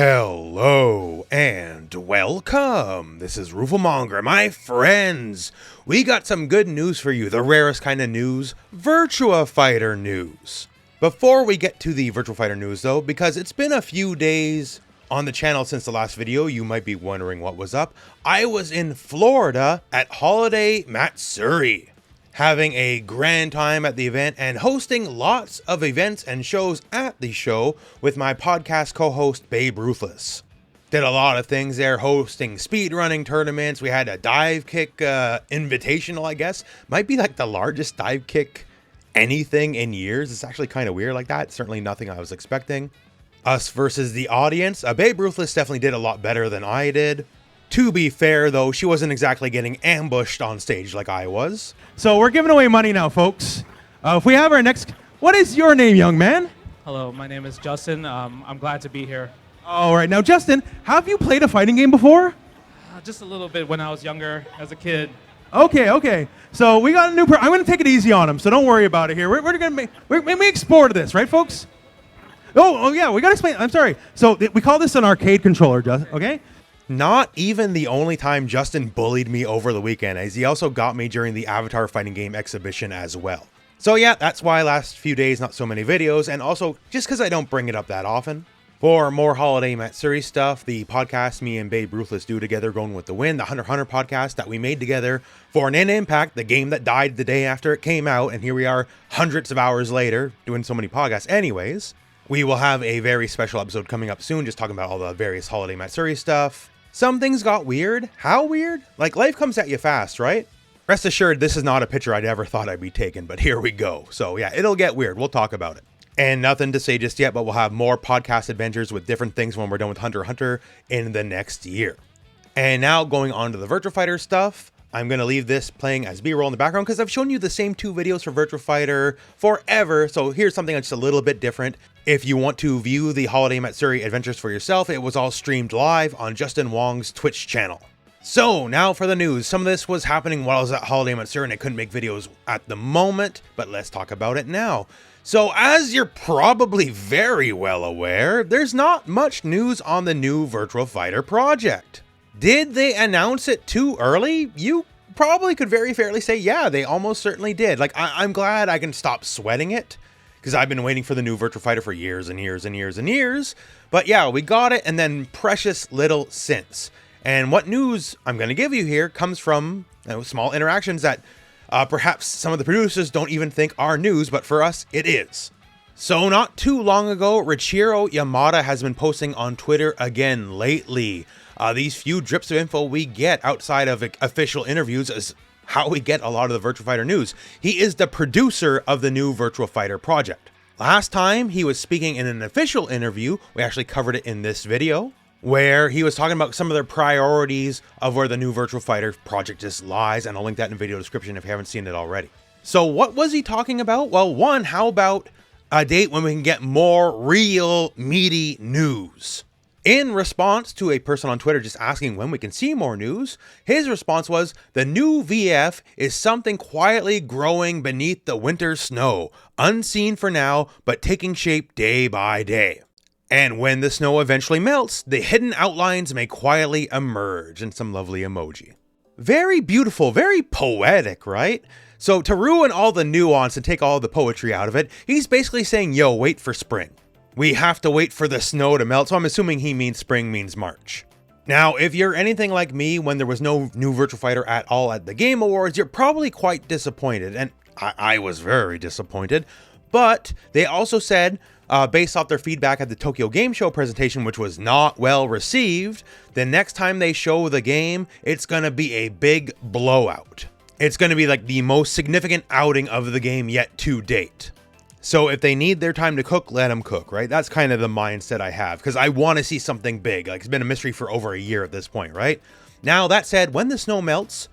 Hello and welcome. This is Rooflemonger, my friends. We got some good news for you, the rarest kind of news, Virtua Fighter news. Before we get to the Virtua Fighter news though, because it's been a few days on the channel since the last video, you might be wondering what was up. I was in Florida at Holiday Matsuri, having a grand time at the event and hosting lots of events and shows at the show with my podcast co-host Babe Ruthless. Did a lot of things there, hosting speedrunning tournaments. We had a dive kick invitational, I guess. Might be like the largest dive kick anything in years. It's actually kind of weird like that. Certainly nothing I was expecting. Us versus the audience. Babe Ruthless definitely did a lot better than I did. To be fair, though, she wasn't exactly getting ambushed on stage like I was. So we're giving away money now, folks. If we have our next... What is your name, young man? Hello, my name is Justin. I'm glad to be here. All right. Now, Justin, have you played a fighting game before? Just a little bit when I was younger, as a kid. Okay. So we got a new... I'm going to take it easy on him, so don't worry about it here. We're going to make explore this, right, folks? Oh, yeah, we got to explain. I'm sorry. So we call this an arcade controller, okay? Not even the only time Justin bullied me over the weekend, as he also got me during the Avatar fighting game exhibition as well. So yeah, that's why last few days not so many videos, and also just because I don't bring it up that often. For more Holiday Matsuri stuff, the podcast me and Babe Ruthless do together, Going With The Wind, the Hunter x Hunter podcast that we made together for an Impact, the game that died the day after it came out, and here we are hundreds of hours later doing so many podcasts. Anyways, we will have a very special episode coming up soon, just talking about all the various Holiday Matsuri stuff. Some things got weird. How weird? Like, life comes at you fast, right? Rest assured, this is not a picture I'd ever thought I'd be taking, but here we go. So yeah, it'll get weird. We'll talk about it. And nothing to say just yet, but we'll have more podcast adventures with different things when we're done with Hunter x Hunter in the next year. And now going on to the Virtua Fighter stuff, I'm going to leave this playing as B-roll in the background because I've shown you the same two videos for Virtua Fighter forever. So here's something that's just a little bit different. If you want to view the Holiday Matsuri adventures for yourself, it was all streamed live on Justin Wong's Twitch channel. So now for the news. Some of this was happening while I was at Holiday Matsuri and I couldn't make videos at the moment, but let's talk about it now. So as you're probably very well aware, there's not much news on the new Virtua Fighter project. Did they announce it too early? You probably could very fairly say, yeah, they almost certainly did. Like, I'm glad I can stop sweating it, because I've been waiting for the new Virtua Fighter for years and years and years and years. But yeah, we got it, and then precious little since. And what news I'm going to give you here comes from small interactions that perhaps some of the producers don't even think are news, but for us, it is. So not too long ago, Richiro Yamada has been posting on Twitter again lately. These few drips of info we get outside of official interviews is how we get a lot of the Virtua Fighter news. He is the producer of the new Virtua Fighter project. Last time he was speaking in an official interview, we actually covered it in this video, where he was talking about some of their priorities of where the new Virtua Fighter project just lies, and I'll link that in the video description if you haven't seen it already. So what was he talking about? Well, one, how about a date when we can get more real meaty news? In response to a person on Twitter just asking when we can see more news, his response was, the new VF is something quietly growing beneath the winter snow, unseen for now, but taking shape day by day. And when the snow eventually melts, the hidden outlines may quietly emerge, and some lovely emoji. Very beautiful, very poetic, right? So to ruin all the nuance and take all the poetry out of it, he's basically saying, yo, wait for spring. We have to wait for the snow to melt, so I'm assuming he means spring means March. Now, if you're anything like me, when there was no new Virtua Fighter at all at the Game Awards, you're probably quite disappointed, and I was very disappointed. But they also said, based off their feedback at the Tokyo Game Show presentation, which was not well received, the next time they show the game, it's going to be a big blowout. It's going to be like the most significant outing of the game yet to date. So if they need their time to cook, let them cook, right? That's kind of the mindset I have, because I want to see something big. Like, it's been a mystery for over a year at this point, right? Now, that said, when the snow melts,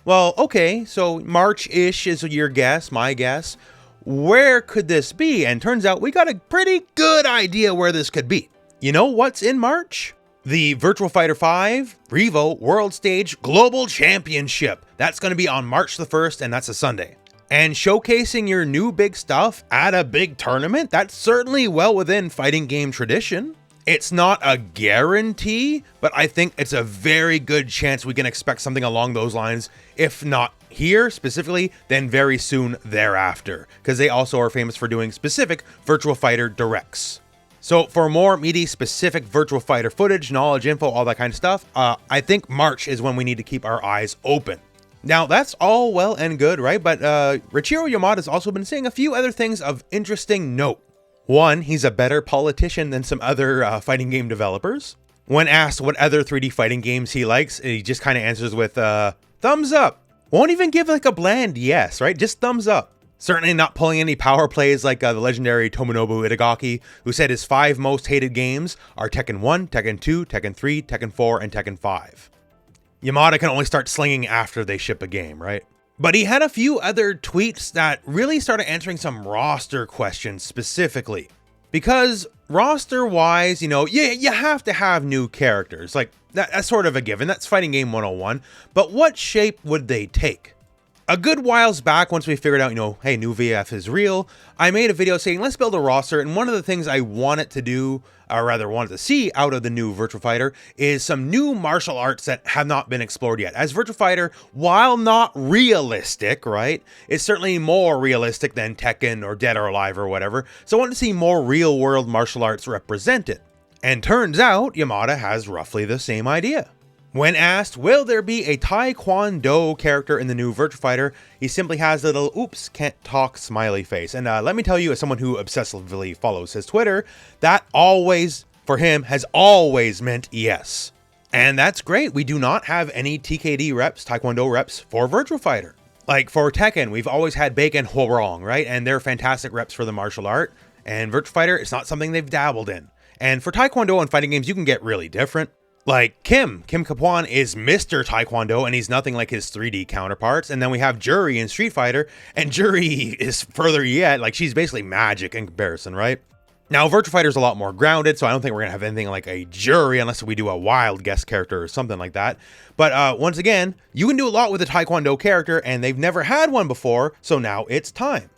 well, okay, so March-ish is your guess, my guess. Where could this be? And turns out we got a pretty good idea where this could be. You know what's in March? The Virtua Fighter 5 Revo World Stage Global Championship. That's going to be on March the 1st, and that's a Sunday. And showcasing your new big stuff at a big tournament, that's certainly well within fighting game tradition. It's not a guarantee, but I think it's a very good chance we can expect something along those lines, if not here specifically, then very soon thereafter, because they also are famous for doing specific Virtua Fighter directs. So for more meaty, specific Virtua Fighter footage, knowledge, info, all that kind of stuff, I think March is when we need to keep our eyes open. Now, that's all well and good, right? But Richiro Yamada has also been saying a few other things of interesting note. One, he's a better politician than some other fighting game developers. When asked what other 3D fighting games he likes, he just kind of answers with thumbs up. Won't even give like a bland yes, right? Just thumbs up. Certainly not pulling any power plays like the legendary Tomonobu Itagaki, who said his 5 most hated games are Tekken 1, Tekken 2, Tekken 3, Tekken 4, and Tekken 5. Yamada can only start slinging after they ship a game, right? But he had a few other tweets that really started answering some roster questions specifically. Because roster-wise, you have to have new characters. Like, that's sort of a given. That's Fighting Game 101. But what shape would they take? A good whiles back, once we figured out, hey, new VF is real, I made a video saying, let's build a roster. And one of the things I wanted to do, or rather wanted to see out of the new Virtua Fighter, is some new martial arts that have not been explored yet. As Virtua Fighter, while not realistic, right, is certainly more realistic than Tekken or Dead or Alive or whatever. So I wanted to see more real world martial arts represented. And turns out, Yamada has roughly the same idea. When asked, will there be a Taekwondo character in the new Virtua Fighter, he simply has the little oops, can't talk smiley face. And let me tell you, as someone who obsessively follows his Twitter, that always, for him, has always meant yes. And that's great. We do not have any TKD reps, Taekwondo reps, for Virtua Fighter. Like for Tekken, we've always had Bacon Hworong, right? And they're fantastic reps for the martial art. And Virtua Fighter, it's not something they've dabbled in. And for Taekwondo and fighting games, you can get really different. Like Kim Kapuan is Mr. Taekwondo, and he's nothing like his 3D counterparts. And then we have Juri in Street Fighter, and Juri is further yet, like she's basically magic in comparison, right? Now, Virtua Fighter's a lot more grounded, so I don't think we're gonna have anything like a Juri unless we do a wild guest character or something like that. But once again, you can do a lot with a Taekwondo character, and they've never had one before, so now it's time.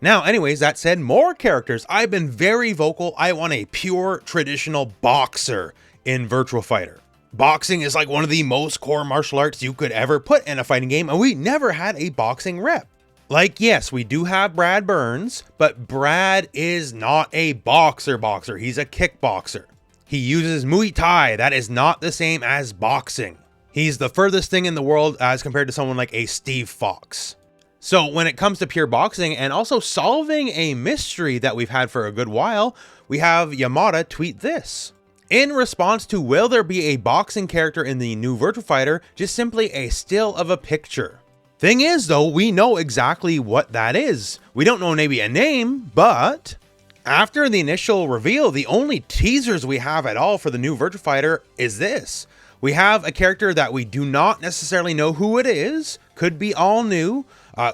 Now, anyways, that said, more characters. I've been very vocal. I want a pure traditional boxer in Virtua Fighter. Boxing is like one of the most core martial arts you could ever put in a fighting game, and we never had a boxing rep. Like, yes, we do have Brad Burns, but Brad is not a boxer. He's a kickboxer. He uses Muay Thai. That is not the same as boxing. He's the furthest thing in the world as compared to someone like a Steve Fox. So when it comes to pure boxing and also solving a mystery that we've had for a good while, we have Yamada tweet this. In response to will there be a boxing character in the new Virtua Fighter, just simply a still of a picture. Thing is though, we know exactly what that is. We don't know maybe a name, but after the initial reveal, the only teasers we have at all for the new Virtua Fighter is this. We have a character that we do not necessarily know who it is, could be all new,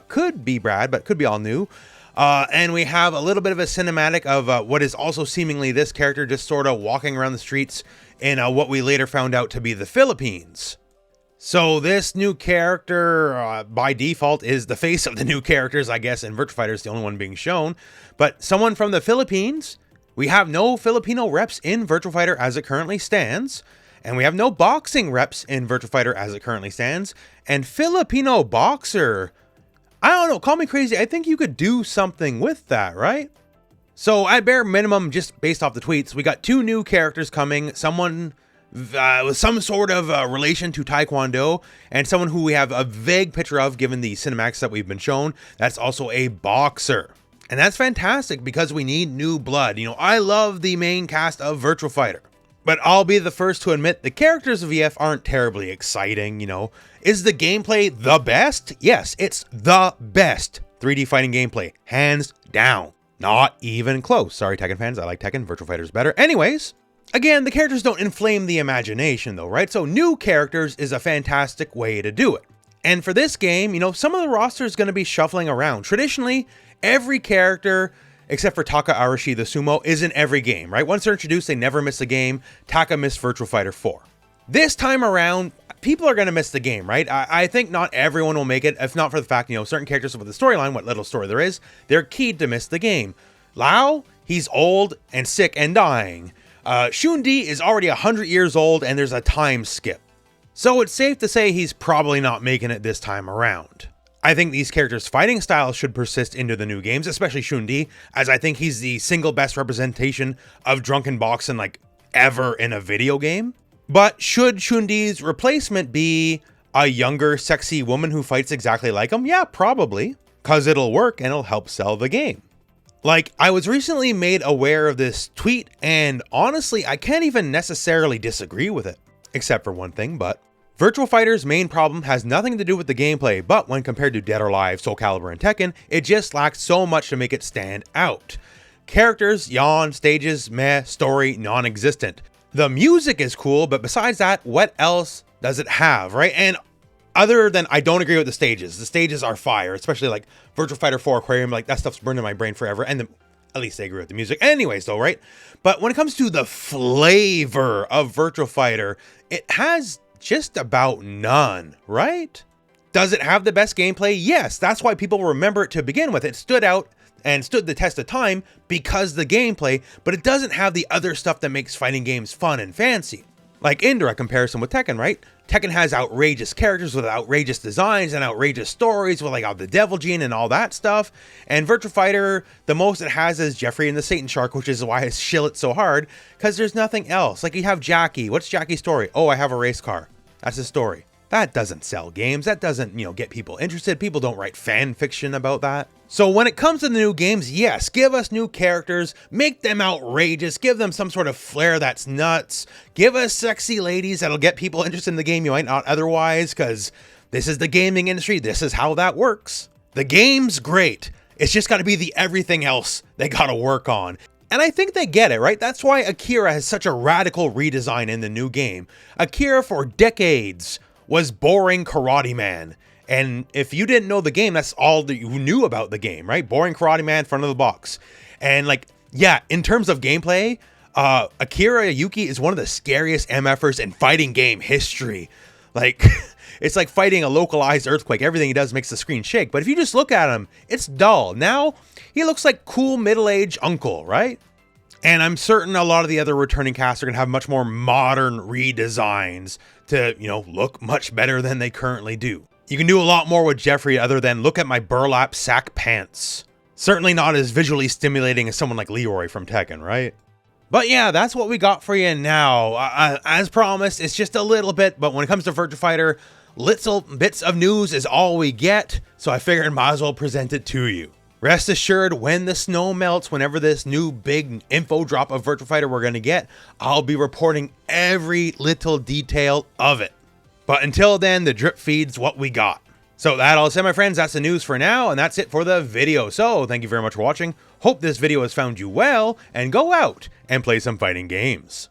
could be Brad, but could be all new. And we have a little bit of a cinematic of what is also seemingly this character just sort of walking around the streets in what we later found out to be the Philippines. So this new character, by default, is the face of the new characters, I guess, and Virtua Fighter is the only one being shown. But someone from the Philippines, we have no Filipino reps in Virtua Fighter as it currently stands. And we have no boxing reps in Virtua Fighter as it currently stands. And Filipino boxer, I don't know, call me crazy. I think you could do something with that, right? So at bare minimum, just based off the tweets, we got 2 new characters coming. Someone with some sort of relation to Taekwondo, and someone who we have a vague picture of given the cinematics that we've been shown. That's also a boxer. And that's fantastic because we need new blood. I love the main cast of Virtua Fighter. But I'll be the first to admit the characters of VF aren't terribly exciting, Is the gameplay the best? Yes, it's the best 3D fighting gameplay, hands down. Not even close. Sorry, Tekken fans, I like Tekken, Virtua Fighter's better. Anyways, again, the characters don't inflame the imagination though, right? So new characters is a fantastic way to do it. And for this game, some of the roster is going to be shuffling around. Traditionally, every character except for Taka Arashi the sumo is in every game, right? Once they're introduced, they never miss a game. Taka missed Virtua Fighter 4. This time around, people are going to miss the game, right? I think not everyone will make it, if not for the fact, certain characters with the storyline, what little story there is, they're keyed to miss the game. Lao, he's old and sick and dying. Shun-Di is already 100 years old and there's a time skip. So it's safe to say he's probably not making it this time around. I think these characters' fighting styles should persist into the new games, especially Shun-Di, as I think he's the single best representation of drunken boxing like ever in a video game. But should Shun-Di's replacement be a younger, sexy woman who fights exactly like him? Yeah, probably, because it'll work and it'll help sell the game. Like, I was recently made aware of this tweet, and honestly, I can't even necessarily disagree with it, except for one thing, but Virtua Fighter's main problem has nothing to do with the gameplay, but when compared to Dead or Alive, Soul Calibur, and Tekken, it just lacks so much to make it stand out. Characters, yawn, stages, meh, story, non-existent. The music is cool, but besides that, what else does it have, right? And other than, I don't agree with the stages are fire, especially like Virtua Fighter 4 Aquarium, like that stuff's burned in my brain forever, and at least I agree with the music. Anyways though, right? But when it comes to the flavor of Virtua Fighter, it has just about none, right? Does it have the best gameplay? Yes, that's why people remember it to begin with. It stood out and stood the test of time because the gameplay, but it doesn't have the other stuff that makes fighting games fun and fancy. Like indirect comparison with Tekken, right? Tekken has outrageous characters with outrageous designs and outrageous stories with like all the Devil Gene and all that stuff. And Virtua Fighter, the most it has is Jeffrey and the Satan Shark, which is why I shill it so hard, because there's nothing else. Like you have Jackie. What's Jackie's story? Oh, I have a race car. That's his story. That doesn't sell games. That doesn't, get people interested. People don't write fan fiction about that. So when it comes to the new games, yes, give us new characters, make them outrageous, give them some sort of flair that's nuts, give us sexy ladies that'll get people interested in the game you might not otherwise, because this is the gaming industry, this is how that works. The game's great. It's just got to be the everything else they got to work on. And I think they get it, right? That's why Akira has such a radical redesign in the new game. Akira for decades was boring Karate Man. And if you didn't know the game, that's all that you knew about the game, right? Boring Karate Man, front of the box. And like, yeah, in terms of gameplay, Akira Yuki is one of the scariest MFers in fighting game history. Like, it's like fighting a localized earthquake. Everything he does makes the screen shake. But if you just look at him, it's dull. Now, he looks like cool middle-aged uncle, right? And I'm certain a lot of the other returning casts are going to have much more modern redesigns to, look much better than they currently do. You can do a lot more with Jeffrey other than look at my burlap sack pants. Certainly not as visually stimulating as someone like Leroy from Tekken, right? But yeah, that's what we got for you now. As promised, it's just a little bit, but when it comes to Virtua Fighter, little bits of news is all we get, so I figured might as well present it to you. Rest assured, when the snow melts, whenever this new big info drop of Virtua Fighter we're going to get, I'll be reporting every little detail of it. But until then, the drip feed's what we got. So that all said, my friends, that's the news for now, and that's it for the video. So thank you very much for watching. Hope this video has found you well, and go out and play some fighting games.